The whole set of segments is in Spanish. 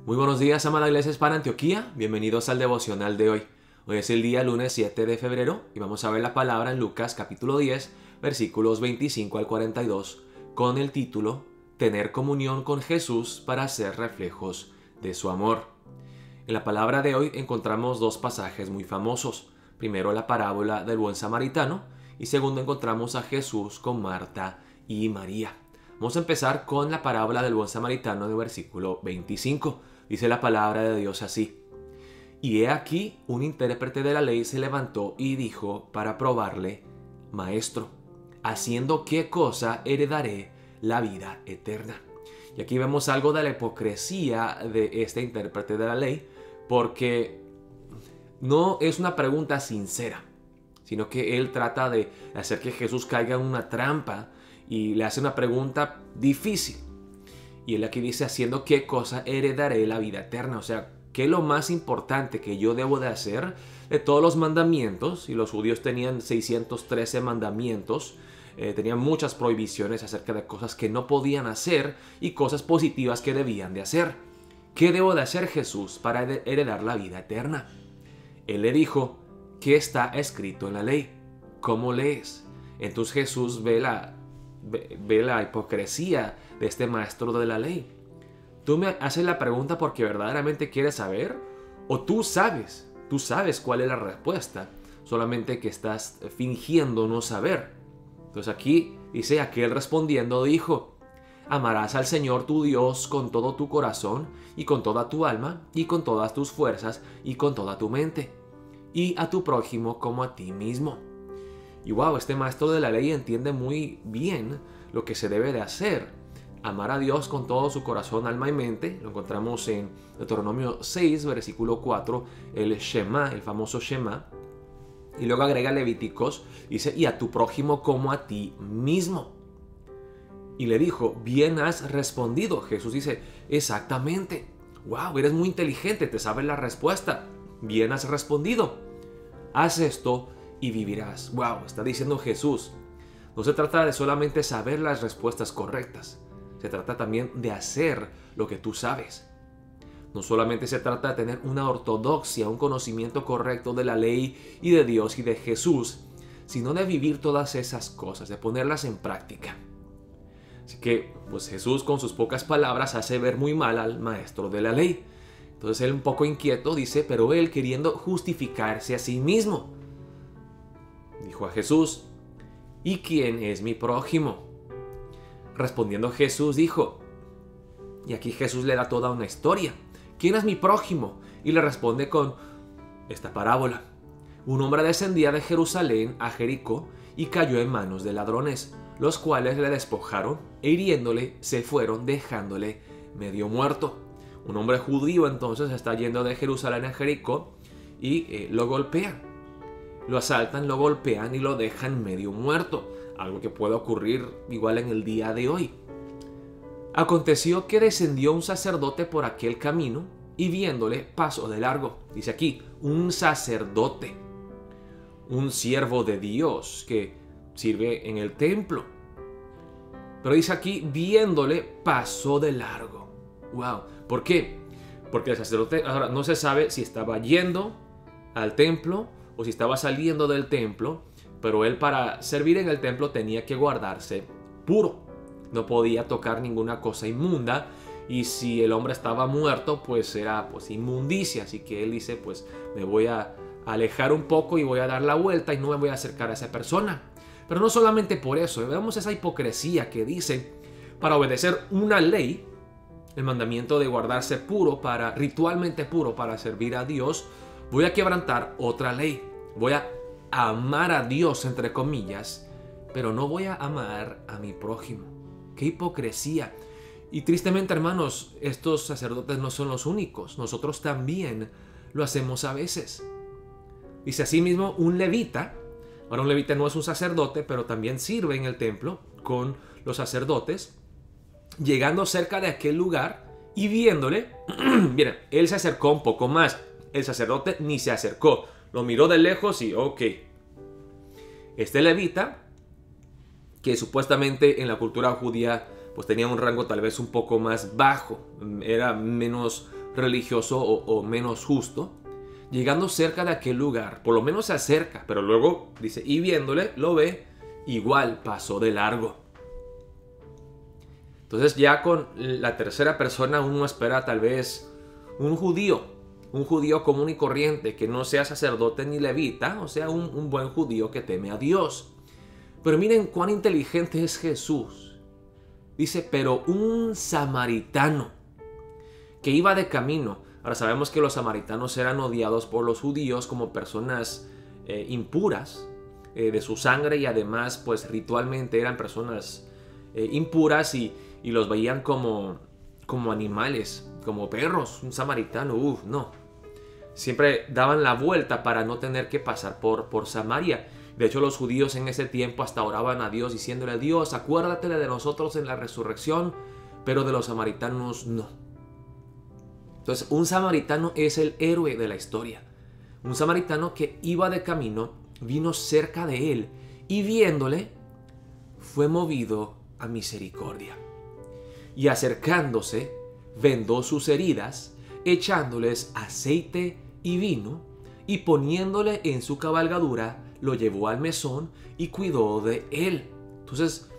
Muy buenos días, amada Iglesia Hispana Antioquía. Bienvenidos al devocional de hoy. Hoy es el día lunes 7 de febrero y vamos a ver la palabra en Lucas capítulo 10, versículos 25 al 42, con el título Tener comunión con Jesús para ser reflejos de su amor. En la palabra de hoy encontramos dos pasajes muy famosos. Primero, la parábola del buen samaritano y segundo, encontramos a Jesús con Marta y María. Vamos a empezar con la parábola del buen samaritano en el versículo 25. Dice la palabra de Dios así: Y he aquí, un intérprete de la ley se levantó y dijo para probarle: Maestro, ¿haciendo qué cosa heredaré la vida eterna? Y aquí vemos algo de la hipocresía de este intérprete de la ley, porque no es una pregunta sincera, sino que él trata de hacer que Jesús caiga en una trampa y le hace una pregunta difícil. Y él aquí dice: ¿haciendo qué cosa heredaré la vida eterna? O sea, ¿qué es lo más importante que yo debo de hacer de todos los mandamientos? Y los judíos tenían 613 mandamientos, tenían muchas prohibiciones acerca de cosas que no podían hacer y cosas positivas que debían de hacer. ¿Qué debo de hacer, Jesús, para heredar la vida eterna? Él le dijo: ¿qué está escrito en la ley? ¿Cómo lees? Entonces Jesús ve la hipocresía de este maestro de la ley. ¿Tú me haces la pregunta porque verdaderamente quieres saber? ¿O tú sabes cuál es la respuesta, solamente que estás fingiendo no saber? Entonces aquí dice: aquel respondiendo dijo: amarás al Señor tu Dios con todo tu corazón y con toda tu alma y con todas tus fuerzas y con toda tu mente, y a tu prójimo como a ti mismo. Y wow, este maestro de la ley entiende muy bien lo que se debe de hacer. Amar a Dios con todo su corazón, alma y mente. Lo encontramos en Deuteronomio 6, versículo 4, el Shema, el famoso Shema. Y luego agrega Levíticos, dice: y a tu prójimo como a ti mismo. Y le dijo: bien has respondido. Jesús dice: exactamente. Wow, eres muy inteligente, te sabes la respuesta. Bien has respondido. Haz esto y vivirás. Wow, está diciendo Jesús. No se trata de solamente saber las respuestas correctas. Se trata también de hacer lo que tú sabes. No solamente se trata de tener una ortodoxia, un conocimiento correcto de la ley y de Dios y de Jesús, sino de vivir todas esas cosas, de ponerlas en práctica. Así que, pues Jesús con sus pocas palabras hace ver muy mal al maestro de la ley. Entonces él, un poco inquieto, dice: pero él, queriendo justificarse a sí mismo, dijo a Jesús: ¿y quién es mi prójimo? Respondiendo Jesús dijo, y aquí Jesús le da toda una historia: ¿quién es mi prójimo? Y le responde con esta parábola: un hombre descendía de Jerusalén a Jericó y cayó en manos de ladrones, los cuales le despojaron e hiriéndole se fueron, dejándole medio muerto. Un hombre judío entonces está yendo de Jerusalén a Jericó y lo golpean. Lo asaltan, lo golpean y lo dejan medio muerto. Algo que puede ocurrir igual en el día de hoy. Aconteció que descendió un sacerdote por aquel camino y viéndole pasó de largo. Dice aquí, un sacerdote, un siervo de Dios que sirve en el templo. Pero dice aquí, viéndole pasó de largo. Wow, ¿por qué? Porque el sacerdote ahora no se sabe si estaba yendo al templo o si estaba saliendo del templo, pero él, para servir en el templo, tenía que guardarse puro. No podía tocar ninguna cosa inmunda, y si el hombre estaba muerto, pues era inmundicia. Así que él dice: pues me voy a alejar un poco y voy a dar la vuelta y no me voy a acercar a esa persona. Pero no solamente por eso, vemos esa hipocresía que dice: para obedecer una ley, el mandamiento de guardarse puro, ritualmente puro para servir a Dios, voy a quebrantar otra ley. Voy a amar a Dios, entre comillas, pero no voy a amar a mi prójimo. ¡Qué hipocresía! Y tristemente, hermanos, estos sacerdotes no son los únicos. Nosotros también lo hacemos a veces. Dice asimismo un levita. Ahora, un levita no es un sacerdote, pero también sirve en el templo con los sacerdotes. Llegando cerca de aquel lugar y viéndole, miren, él se acercó un poco más. El sacerdote ni se acercó. Lo miró de lejos y ok. Este levita, que supuestamente en la cultura judía pues tenía un rango tal vez un poco más bajo, era menos religioso o menos justo. Llegando cerca de aquel lugar, por lo menos se acerca, pero luego dice, y viéndole, lo ve, igual pasó de largo. Entonces ya con la tercera persona uno espera tal vez un judío común y corriente, que no sea sacerdote ni levita, o sea, un buen judío que teme a Dios. Pero miren cuán inteligente es Jesús. Dice, pero un samaritano que iba de camino. Ahora sabemos que los samaritanos eran odiados por los judíos como personas impuras de su sangre, y además pues ritualmente eran personas impuras y los veían como animales, como perros. Un samaritano, no. Siempre daban la vuelta para no tener que pasar por Samaria. De hecho, los judíos en ese tiempo hasta oraban a Dios diciéndole, Dios, acuérdate de nosotros en la resurrección, pero de los samaritanos no. Entonces, un samaritano es el héroe de la historia. Un samaritano que iba de camino, vino cerca de él y viéndole, fue movido a misericordia. Y acercándose, vendó sus heridas, echándoles aceite y vino, y poniéndole en su cabalgadura, lo llevó al mesón y cuidó de él. Entonces,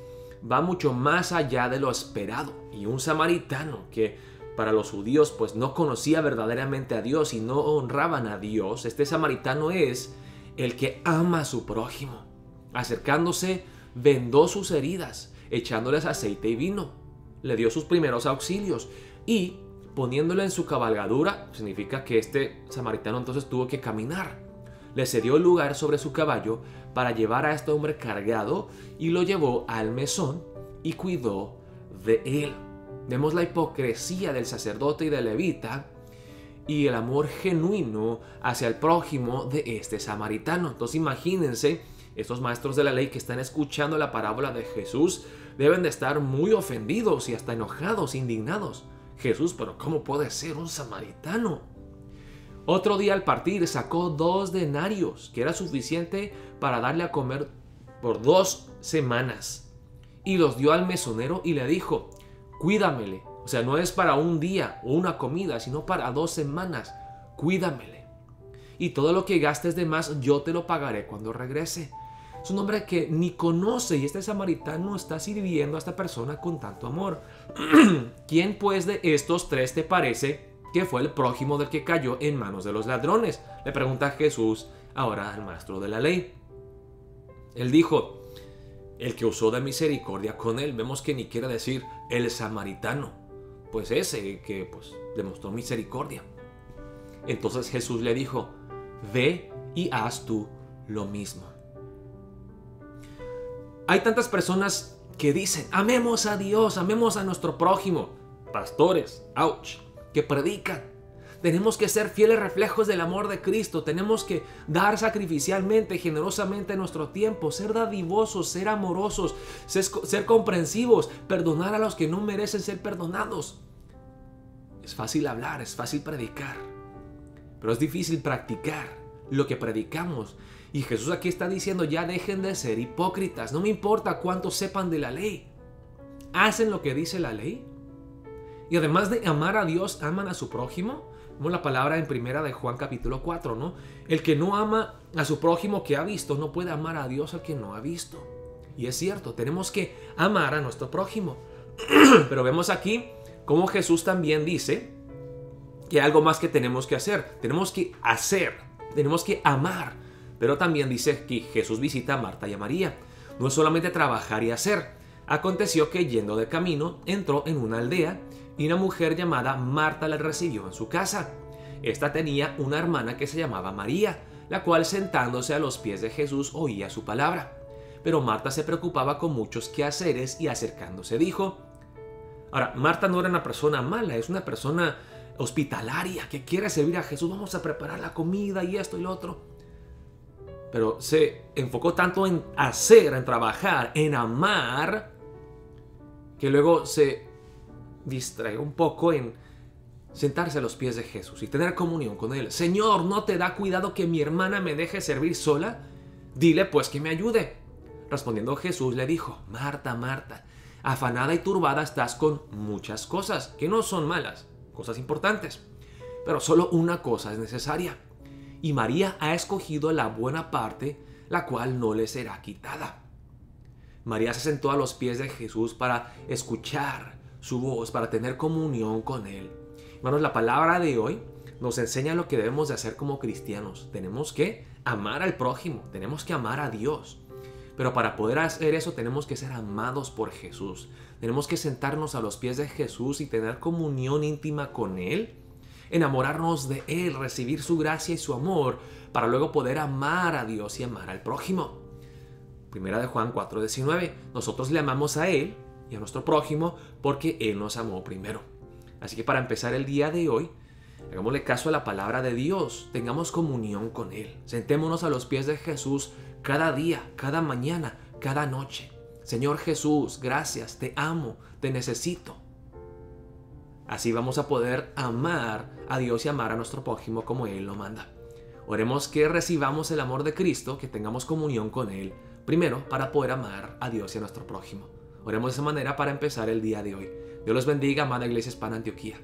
va mucho más allá de lo esperado. Y un samaritano que para los judíos pues no conocía verdaderamente a Dios y no honraban a Dios, este samaritano es el que ama a su prójimo. Acercándose, vendó sus heridas, echándoles aceite y vino. Le dio sus primeros auxilios y poniéndole en su cabalgadura, significa que este samaritano entonces tuvo que caminar. Le cedió el lugar sobre su caballo para llevar a este hombre cargado y lo llevó al mesón y cuidó de él. Vemos la hipocresía del sacerdote y del levita y el amor genuino hacia el prójimo de este samaritano. Entonces imagínense, estos maestros de la ley que están escuchando la parábola de Jesús deben de estar muy ofendidos y hasta enojados, indignados. Jesús, pero ¿cómo puede ser un samaritano? Otro día al partir sacó 2 denarios, que era suficiente para darle a comer por 2 semanas. Y los dio al mesonero y le dijo, cuídamele. O sea, no es para un día o una comida, sino para 2 semanas. Cuídamele. Y todo lo que gastes de más, yo te lo pagaré cuando regrese. Es un hombre que ni conoce y este samaritano está sirviendo a esta persona con tanto amor. ¿Quién pues de estos 3 te parece que fue el prójimo del que cayó en manos de los ladrones? Le pregunta Jesús ahora al maestro de la ley. Él dijo, el que usó de misericordia con él. Vemos que ni quiere decir el samaritano, pues ese que pues demostró misericordia. Entonces Jesús le dijo, ve y haz tú lo mismo. Hay tantas personas que dicen, amemos a Dios, amemos a nuestro prójimo. Pastores, que predican. Tenemos que ser fieles reflejos del amor de Cristo. Tenemos que dar sacrificialmente, generosamente nuestro tiempo, ser dadivosos, ser amorosos, ser comprensivos, perdonar a los que no merecen ser perdonados. Es fácil hablar, es fácil predicar, pero es difícil practicar lo que predicamos. Y Jesús aquí está diciendo, ya dejen de ser hipócritas. No me importa cuánto sepan de la ley. ¿Hacen lo que dice la ley? Y además de amar a Dios, ¿aman a su prójimo? Vemos la palabra en primera de Juan capítulo 4, ¿no? El que no ama a su prójimo que ha visto, no puede amar a Dios al que no ha visto. Y es cierto, tenemos que amar a nuestro prójimo. Pero vemos aquí cómo Jesús también dice que hay algo más que tenemos que hacer. Tenemos que hacer, tenemos que amar. Pero también dice que Jesús visita a Marta y a María. No es solamente trabajar y hacer. Aconteció que yendo de camino, entró en una aldea y una mujer llamada Marta le recibió en su casa. Esta tenía una hermana que se llamaba María, la cual sentándose a los pies de Jesús oía su palabra. Pero Marta se preocupaba con muchos quehaceres y acercándose dijo. Ahora, Marta no era una persona mala, es una persona hospitalaria que quiere servir a Jesús. Vamos a preparar la comida y esto y lo otro. Pero se enfocó tanto en hacer, en trabajar, en amar, que luego se distrae un poco en sentarse a los pies de Jesús y tener comunión con Él. Señor, ¿no te da cuidado que mi hermana me deje servir sola? Dile pues que me ayude. Respondiendo Jesús le dijo, Marta, Marta, afanada y turbada estás con muchas cosas, que no son malas, cosas importantes. pero solo una cosa es necesaria. Y María ha escogido la buena parte, la cual no le será quitada. María se sentó a los pies de Jesús para escuchar su voz, para tener comunión con Él. Hermanos, la palabra de hoy nos enseña lo que debemos de hacer como cristianos. Tenemos que amar al prójimo, tenemos que amar a Dios. Pero para poder hacer eso tenemos que ser amados por Jesús. Tenemos que sentarnos a los pies de Jesús y tener comunión íntima con Él. Enamorarnos de Él, recibir su gracia y su amor para luego poder amar a Dios y amar al prójimo. Primera de Juan 4:19. Nosotros le amamos a Él y a nuestro prójimo porque Él nos amó primero. Así que para empezar el día de hoy, hagámosle caso a la palabra de Dios, tengamos comunión con Él. Sentémonos a los pies de Jesús cada día, cada mañana, cada noche. Señor Jesús, gracias, te amo, te necesito. Así vamos a poder amar a Dios y amar a nuestro prójimo como Él lo manda. Oremos que recibamos el amor de Cristo, que tengamos comunión con Él, primero para poder amar a Dios y a nuestro prójimo. Oremos de esa manera para empezar el día de hoy. Dios los bendiga, amada Iglesia Hispana Antioquía.